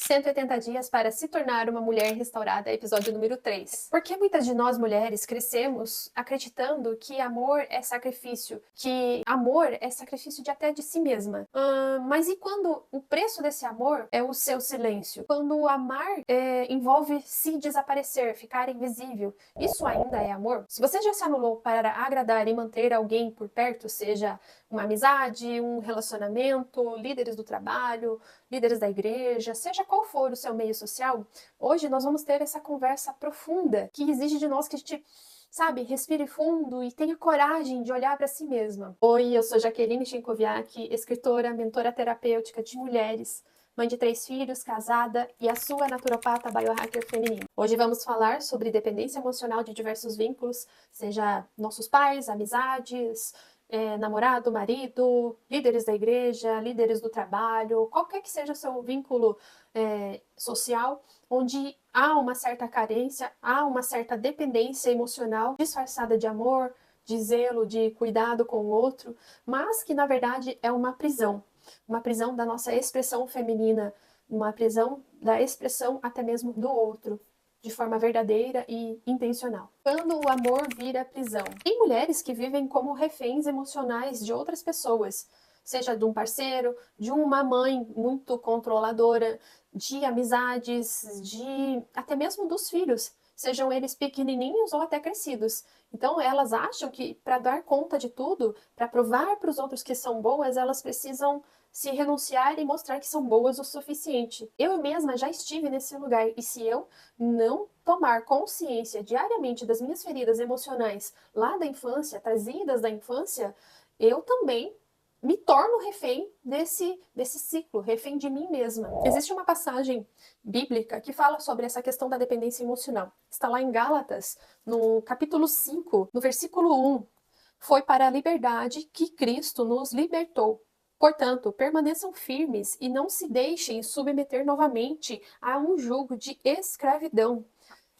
180 dias para se tornar uma mulher restaurada, episódio número 3. Porque muitas de nós mulheres crescemos acreditando que amor é sacrifício, que amor é sacrifício de até de si mesma. Mas e quando o preço desse amor é o seu silêncio? Quando amar envolve se desaparecer, ficar invisível, isso ainda é amor? Se você já se anulou para agradar e manter alguém por perto, seja uma amizade, um relacionamento, líderes do trabalho, líderes da igreja, seja qual for o seu meio social, hoje nós vamos ter essa conversa profunda que exige de nós que a gente, sabe, respire fundo e tenha coragem de olhar para si mesma. Oi, eu sou Jaqueline Chinkoviak, escritora, mentora terapêutica de mulheres, mãe de 3 filhos, casada e a sua naturopata biohacker feminina. Hoje vamos falar sobre dependência emocional de diversos vínculos, seja nossos pais, amizades, namorado, marido, líderes da igreja, líderes do trabalho, qualquer que seja o seu vínculo social, onde há uma certa carência, há uma certa dependência emocional disfarçada de amor, de zelo, de cuidado com o outro, mas que na verdade é uma prisão da nossa expressão feminina, uma prisão da expressão até mesmo do outro, de forma verdadeira e intencional. Quando o amor vira prisão. Tem mulheres que vivem como reféns emocionais de outras pessoas, seja de um parceiro, de uma mãe muito controladora, de amizades, de até mesmo dos filhos, sejam eles pequenininhos ou até crescidos. Então elas acham que para dar conta de tudo, para provar para os outros que são boas, elas precisam se renunciar e mostrar que são boas o suficiente. Eu mesma já estive nesse lugar e se eu não tomar consciência diariamente das minhas feridas emocionais lá da infância, trazidas da infância, eu também me torno refém desse ciclo, refém de mim mesma. Existe uma passagem bíblica que fala sobre essa questão da dependência emocional. Está lá em Gálatas, no capítulo 5, no versículo 1. Foi para a liberdade que Cristo nos libertou. Portanto, permaneçam firmes e não se deixem submeter novamente a um jugo de escravidão.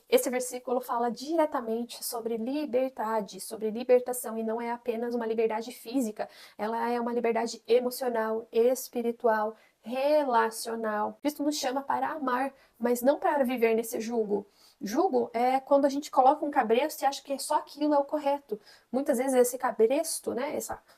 Esse versículo fala diretamente sobre liberdade, sobre libertação, e não é apenas uma liberdade física, ela é uma liberdade emocional, espiritual, relacional. Cristo nos chama para amar, mas não para viver nesse jugo. Jugo é quando a gente coloca um cabresto e acha que só aquilo é o correto. Muitas vezes esse cabresto, né,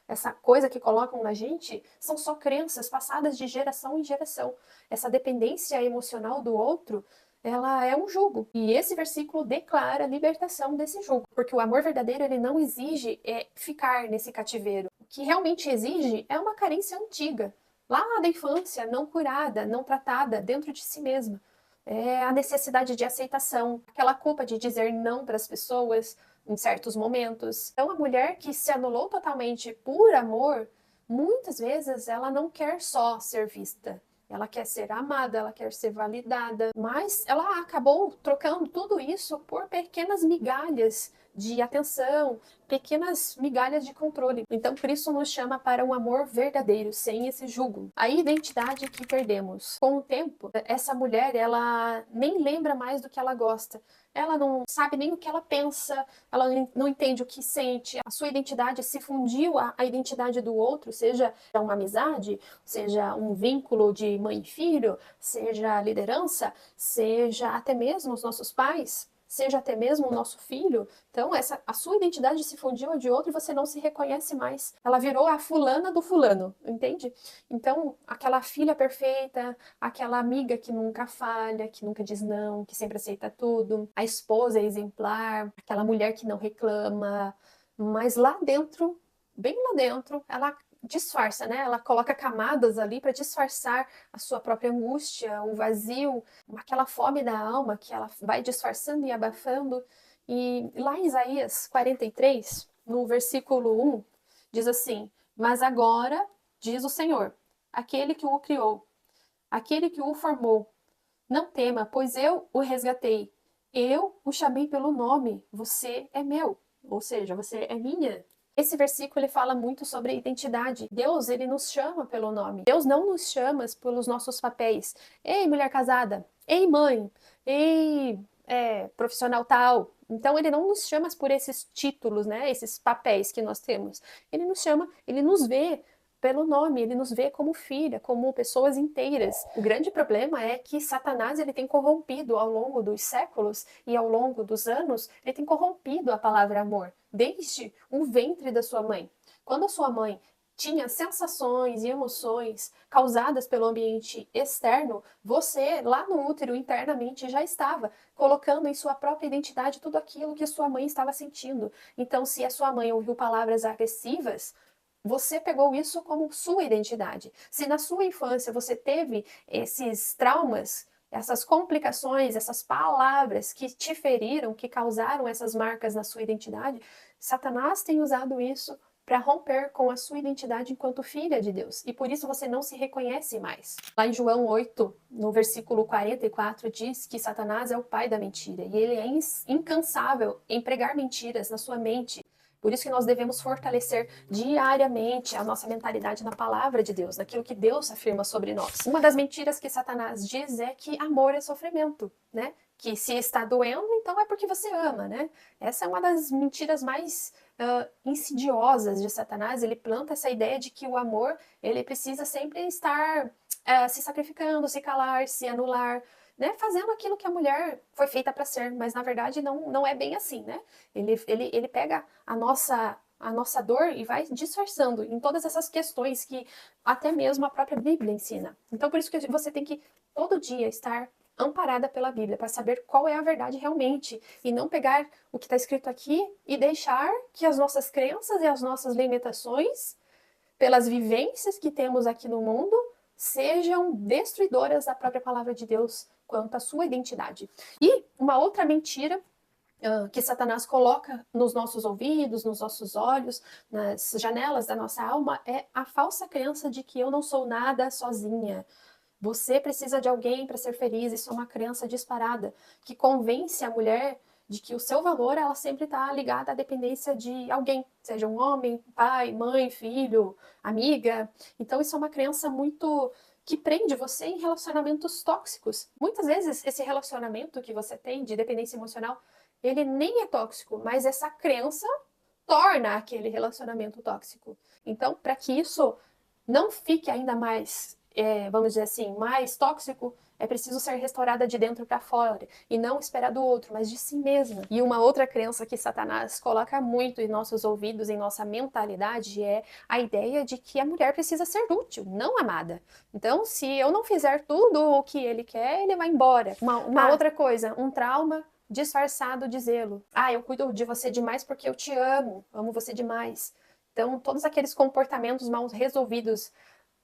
essa coisa que colocam na gente, são só crenças passadas de geração em geração. Essa dependência emocional do outro, ela é um jugo. E esse versículo declara a libertação desse jugo. Porque o amor verdadeiro, ele não exige ficar nesse cativeiro. O que realmente exige é uma carência antiga, lá da infância, não curada, não tratada dentro de si mesma. É a necessidade de aceitação, aquela culpa de dizer não para as pessoas em certos momentos. Então, a mulher que se anulou totalmente por amor, muitas vezes ela não quer só ser vista. Ela quer ser amada, ela quer ser validada, mas ela acabou trocando tudo isso por pequenas migalhas de atenção, pequenas migalhas de controle. Então, Cristo nos chama para um amor verdadeiro, sem esse jugo. A identidade que perdemos. Com o tempo, essa mulher, ela nem lembra mais do que ela gosta. Ela não sabe nem o que ela pensa, ela não entende o que sente. A sua identidade se fundiu à identidade do outro, seja uma amizade, seja um vínculo de mãe e filho, seja liderança, seja até mesmo os nossos pais, seja até mesmo o nosso filho. Então, a sua identidade se fundiu a de outro e você não se reconhece mais. Ela virou a fulana do fulano, entende? Então, aquela filha perfeita, aquela amiga que nunca falha, que nunca diz não, que sempre aceita tudo, a esposa exemplar, aquela mulher que não reclama, mas lá dentro, bem lá dentro, ela disfarça, né? Ela coloca camadas ali para disfarçar a sua própria angústia, o vazio, aquela fome da alma que ela vai disfarçando e abafando. E lá em Isaías 43, no versículo 1, diz assim: Mas agora, diz o Senhor, aquele que o criou, aquele que o formou, não tema, pois eu o resgatei. Eu o chamei pelo nome, você é meu, ou seja, você é minha. Esse versículo ele fala muito sobre identidade. Deus, ele nos chama pelo nome. Deus não nos chama pelos nossos papéis. Ei, mulher casada. Ei, mãe. Ei, profissional tal. Então, ele não nos chama por esses títulos, né? Esses papéis que nós temos. Ele nos chama, ele nos vê pelo nome, ele nos vê como filha, como pessoas inteiras. O grande problema é que Satanás ele tem corrompido ao longo dos séculos e ao longo dos anos, ele tem corrompido a palavra amor, desde o ventre da sua mãe. Quando a sua mãe tinha sensações e emoções causadas pelo ambiente externo, você, lá no útero, internamente, já estava colocando em sua própria identidade tudo aquilo que sua mãe estava sentindo. Então, se a sua mãe ouviu palavras agressivas, você pegou isso como sua identidade. Se na sua infância você teve esses traumas, essas complicações, essas palavras que te feriram, que causaram essas marcas na sua identidade, Satanás tem usado isso para romper com a sua identidade enquanto filha de Deus. E por isso você não se reconhece mais. Lá em João 8, no versículo 44, diz que Satanás é o pai da mentira. E ele é incansável em pregar mentiras na sua mente. Por isso que nós devemos fortalecer diariamente a nossa mentalidade na palavra de Deus, naquilo que Deus afirma sobre nós. Uma das mentiras que Satanás diz é que amor é sofrimento, né? Que se está doendo, então é porque você ama, né? Essa é uma das mentiras mais insidiosas de Satanás. Ele planta essa ideia de que o amor, ele precisa sempre estar se sacrificando, se calar, se anular, né, fazendo aquilo que a mulher foi feita para ser, mas na verdade não é bem assim, né? Ele pega a nossa dor e vai disfarçando em todas essas questões que até mesmo a própria Bíblia ensina. Então por isso que você tem que todo dia estar amparada pela Bíblia, para saber qual é a verdade realmente, e não pegar o que está escrito aqui e deixar que as nossas crenças e as nossas limitações, pelas vivências que temos aqui no mundo, sejam destruidoras da própria palavra de Deus quanto à sua identidade. E uma outra mentira que Satanás coloca nos nossos ouvidos, nos nossos olhos, nas janelas da nossa alma, é a falsa crença de que eu não sou nada sozinha. Você precisa de alguém para ser feliz. Isso é uma crença disparada que convence a mulher de que o seu valor ela sempre está ligada à dependência de alguém, seja um homem, pai, mãe, filho, amiga. Então isso é uma crença muito que prende você em relacionamentos tóxicos. Muitas vezes esse relacionamento que você tem de dependência emocional, ele nem é tóxico, mas essa crença torna aquele relacionamento tóxico. Então, para que isso não fique ainda mais, vamos dizer assim, mais tóxico, é preciso ser restaurada de dentro para fora e não esperar do outro, mas de si mesma. E uma outra crença que Satanás coloca muito em nossos ouvidos, em nossa mentalidade, é a ideia de que a mulher precisa ser útil, não amada. Então, se eu não fizer tudo o que ele quer, ele vai embora. Uma outra coisa, um trauma disfarçado de zelo. Eu cuido de você demais porque eu te amo você demais. Então, todos aqueles comportamentos mal resolvidos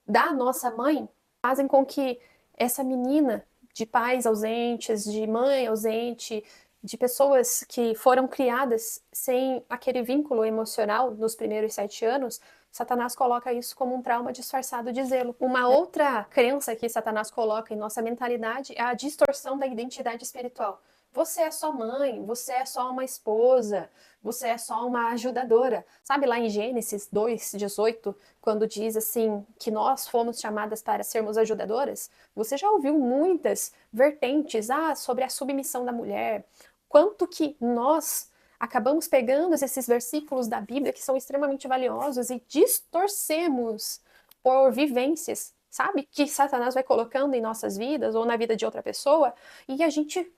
da nossa mãe fazem com que essa menina de pais ausentes, de mãe ausente, de pessoas que foram criadas sem aquele vínculo emocional nos primeiros 7 anos, Satanás coloca isso como um trauma disfarçado de zelo. Uma outra crença que Satanás coloca em nossa mentalidade é a distorção da identidade espiritual. Você é só mãe, você é só uma esposa, você é só uma ajudadora. Sabe lá em Gênesis 2:18, quando diz assim que nós fomos chamadas para sermos ajudadoras? Você já ouviu muitas vertentes sobre a submissão da mulher. Quanto que nós acabamos pegando esses versículos da Bíblia que são extremamente valiosos e distorcemos por vivências, sabe? Que Satanás vai colocando em nossas vidas ou na vida de outra pessoa, e a gente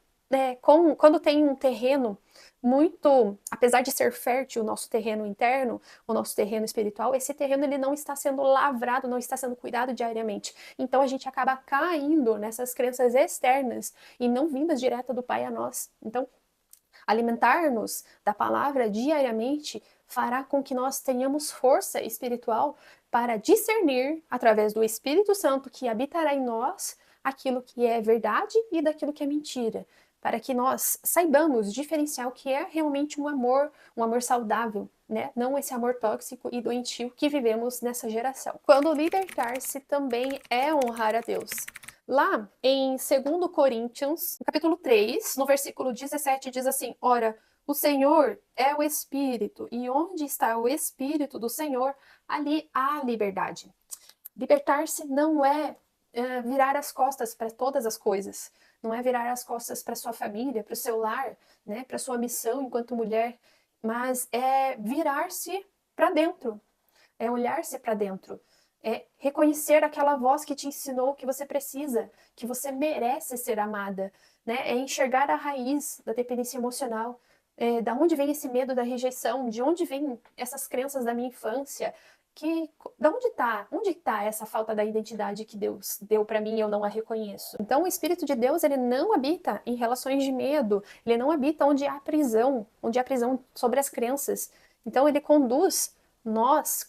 quando tem um terreno muito, apesar de ser fértil o nosso terreno interno, o nosso terreno espiritual, esse terreno ele não está sendo lavrado, não está sendo cuidado diariamente. Então a gente acaba caindo nessas crenças externas e não vindas direto do Pai a nós. Então, alimentar-nos da palavra diariamente fará com que nós tenhamos força espiritual para discernir, através do Espírito Santo que habitará em nós, aquilo que é verdade e daquilo que é mentira, para que nós saibamos diferenciar o que é realmente um amor saudável, né? Não esse amor tóxico e doentio que vivemos nessa geração. Quando libertar-se também é honrar a Deus. Lá em 2 Coríntios, no capítulo 3, no versículo 17, diz assim: Ora, o Senhor é o Espírito, e onde está o Espírito do Senhor, ali há liberdade. Libertar-se não é virar as costas para todas as coisas, não é virar as costas para sua família, para o seu lar, né, para sua missão enquanto mulher, mas é virar-se para dentro, é olhar-se para dentro, é reconhecer aquela voz que te ensinou que você precisa, que você merece ser amada, né? É enxergar a raiz da dependência emocional. Da onde vem esse medo da rejeição? De onde vêm essas crenças da minha infância? Da onde tá essa falta da identidade que Deus deu para mim e eu não a reconheço? Então, o Espírito de Deus, ele não habita em relações de medo, ele não habita onde há prisão sobre as crenças. Então, ele conduz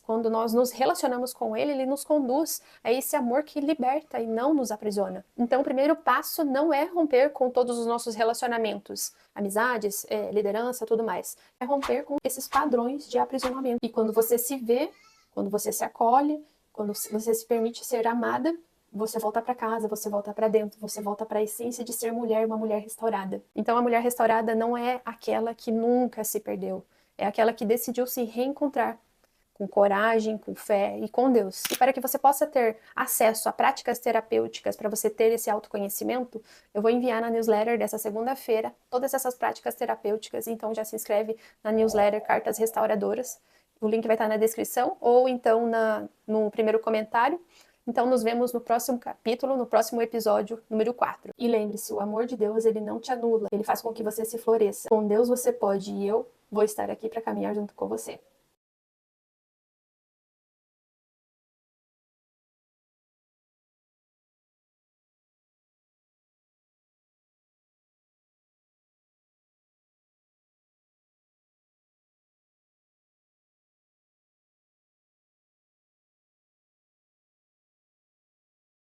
quando nós nos relacionamos com ele nos conduz a esse amor que liberta e não nos aprisiona. Então, o primeiro passo não é romper com todos os nossos relacionamentos, amizades, liderança, tudo mais. É romper com esses padrões de aprisionamento. E quando você se vê, quando você se acolhe, quando você se permite ser amada, você volta para casa, você volta para dentro, você volta para a essência de ser mulher, uma mulher restaurada. Então, a mulher restaurada não é aquela que nunca se perdeu, é aquela que decidiu se reencontrar com coragem, com fé e com Deus. E para que você possa ter acesso a práticas terapêuticas, para você ter esse autoconhecimento, eu vou enviar na newsletter dessa segunda-feira todas essas práticas terapêuticas. Então já se inscreve na newsletter Cartas Restauradoras. O link vai estar na descrição ou então no primeiro comentário. Então nos vemos no próximo capítulo, no próximo episódio, número 4. E lembre-se, o amor de Deus, ele não te anula, ele faz com que você se floresça. Com Deus você pode e eu vou estar aqui para caminhar junto com você.